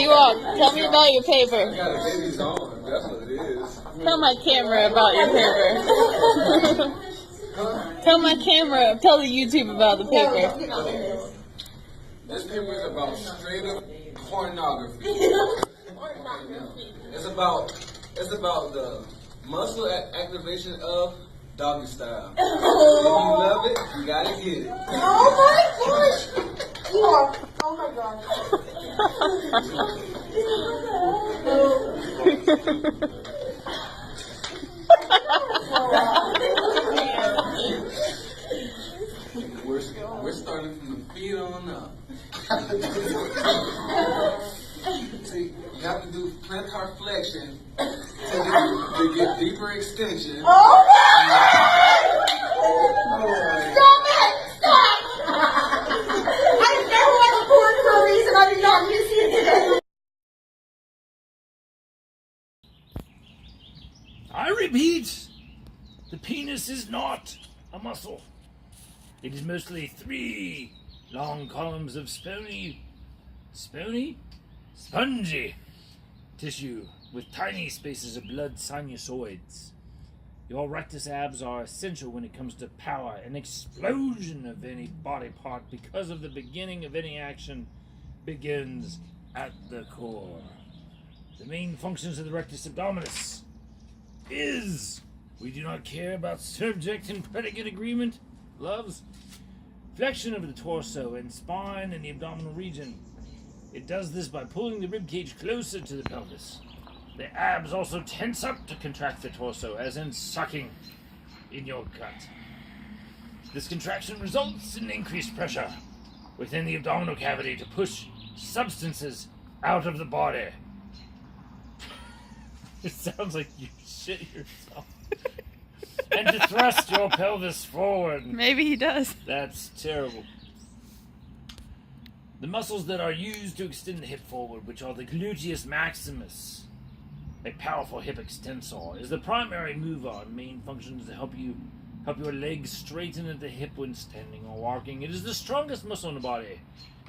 D-Walk, tell me about your paper. I got a baby's on. That's what it is. Tell my camera about your paper. Tell the YouTube about the paper. This paper is about straight up pornography. It's about the muscle activation of doggy style. If you love it, you gotta get it. Oh my gosh! Yeah. Oh my gosh. We're starting from the feet on up. See, you have to do plantar flexion to get deeper extension. Oh Stop it! Stop! I never watched porn for a reason. I did not miss it today. I repeat, the penis is not a muscle. It is mostly 3 long columns of spongy tissue with tiny spaces of blood sinusoids. Your rectus abs are essential when it comes to power. An explosion of any body part because of the beginning of any action begins at the core. The main functions of the rectus abdominis is, we do not care about subject and predicate agreement, loves, flexion of the torso and spine in the abdominal region. It does this by pulling the ribcage closer to the pelvis. The abs also tense up to contract the torso, as in sucking in your gut. This contraction results in increased pressure within the abdominal cavity to push substances out of the body. It sounds like you shit yourself. And to thrust your pelvis forward. Maybe he does. That's terrible. The muscles that are used to extend the hip forward, which are the gluteus maximus, a powerful hip extensor, is the primary mover. Main function is to help your legs straighten at the hip when standing or walking. It is the strongest muscle in the body,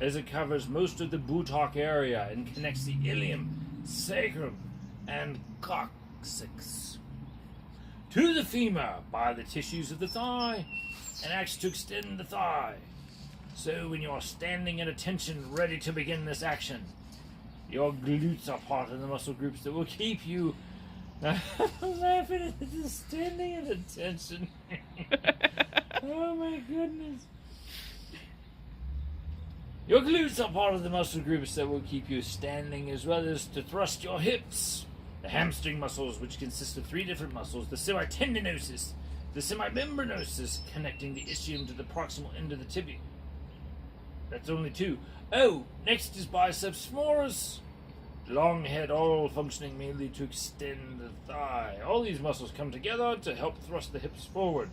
as it covers most of the buttock area and connects the ilium, sacrum, and coccyx to the femur by the tissues of the thigh, and acts to extend the thigh. So when you're standing at attention, ready to begin this action, your glutes are part of the muscle groups that will keep you laughing at the standing at attention. Oh my goodness. Your glutes are part of the muscle groups that will keep you standing, as well as to thrust your hips. The hamstring muscles, which consist of 3 different muscles, the semitendinosus, the semimembranosus, connecting the ischium to the proximal end of the tibia. That's only 2. Oh, next is biceps femoris. Long head, all functioning mainly to extend the thigh. All these muscles come together to help thrust the hips forward,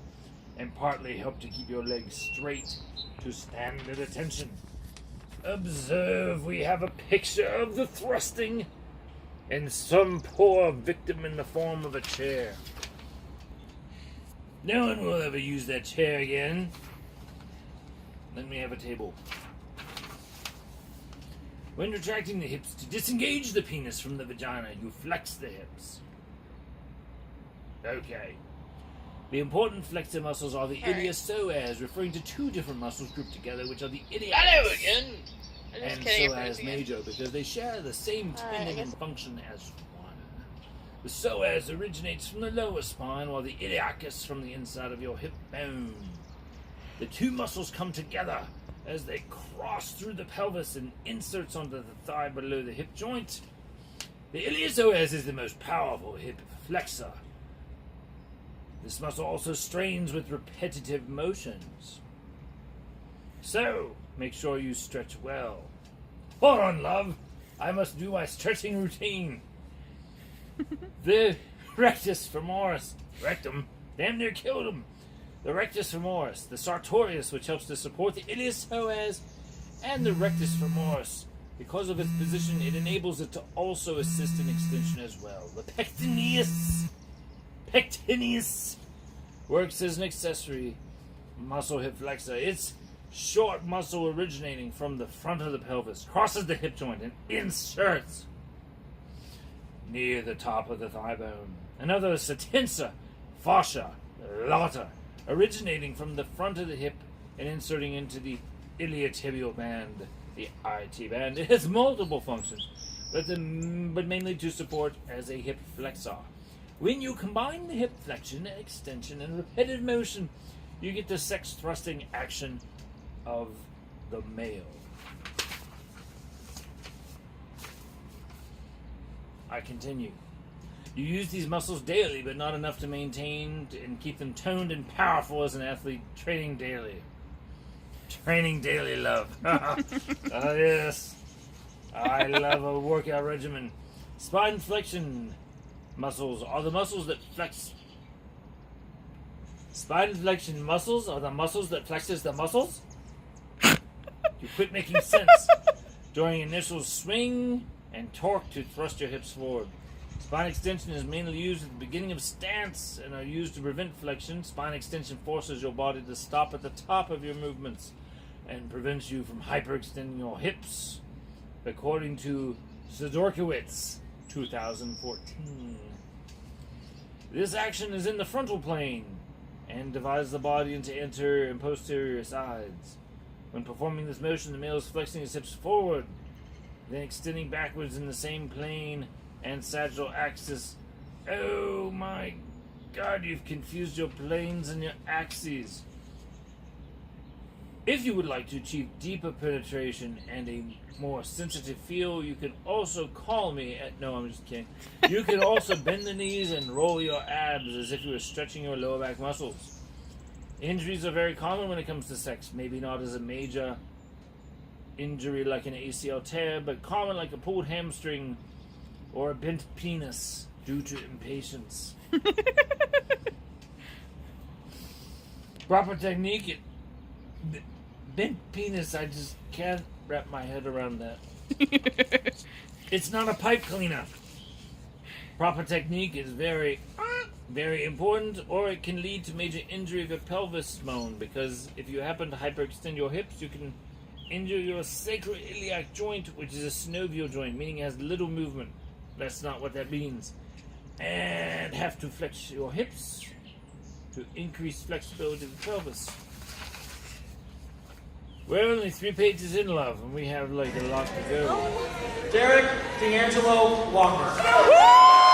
and partly help to keep your legs straight to stand at attention. Observe, we have a picture of the thrusting, and some poor victim in the form of a chair. No one will ever use that chair again. Let me have a table. When retracting the hips to disengage the penis from the vagina, you flex the hips. Okay. The important flexor muscles are the iliopsoas, referring to 2 different muscles grouped together, which are the iliacs. Hello again. And psoas major, because they share the same tendon and function as one. The psoas originates from the lower spine, while the iliacus from the inside of your hip bone. The 2 muscles come together as they cross through the pelvis and inserts onto the thigh below the hip joint. The iliopsoas is the most powerful hip flexor. This muscle also strains with repetitive motions. So, make sure you stretch well. Hold on, love. I must do my stretching routine. The rectus femoris. Rectum. Damn near killed him. The rectus femoris. The sartorius, which helps to support the iliopsoas. And the rectus femoris. Because of its position, it enables it to also assist in extension as well. The pectineus works as an accessory muscle hip flexor. Its short muscle originating from the front of the pelvis crosses the hip joint and inserts near the top of the thigh bone. Another is tensa fascia lata, originating from the front of the hip and inserting into the iliotibial band, the IT band. It has multiple functions, but mainly to support as a hip flexor. When you combine the hip flexion, extension, and repetitive motion, you get the sex thrusting action of the male. I continue. You use these muscles daily, but not enough to maintain and keep them toned and powerful as an athlete. Training daily. Training daily, love. Yes. I love a workout regimen. Spine flexion muscles are the muscles that flex. Spine flexion muscles are the muscles that flexes the muscles? You quit making sense. During initial swing and torque to thrust your hips forward. Spine extension is mainly used at the beginning of stance and are used to prevent flexion. Spine extension forces your body to stop at the top of your movements and prevents you from hyperextending your hips, according to Sidorkiewicz, 2014. This action is in the frontal plane and divides the body into anterior and posterior sides. When performing this motion, the male is flexing his hips forward, then extending backwards in the same plane and sagittal axis. Oh my God, you've confused your planes and your axes. If you would like to achieve deeper penetration and a more sensitive feel, you can also call me at... No, I'm just kidding. You can also bend the knees and roll your abs as if you were stretching your lower back muscles. Injuries are very common when it comes to sex. Maybe not as a major injury like an ACL tear, but common like a pulled hamstring or a bent penis due to impatience. Proper technique. Bent penis, I just can't wrap my head around that. It's not a pipe cleaner. Proper technique is very important, or it can lead to major injury of your pelvis bone, because if you happen to hyperextend your hips, you can injure your sacroiliac joint, which is a synovial joint, meaning it has little movement. That's not what that means. And have to flex your hips to increase flexibility of the pelvis. We're only 3 pages in, love, and we have like a lot to go. Derek D'Angelo Walker.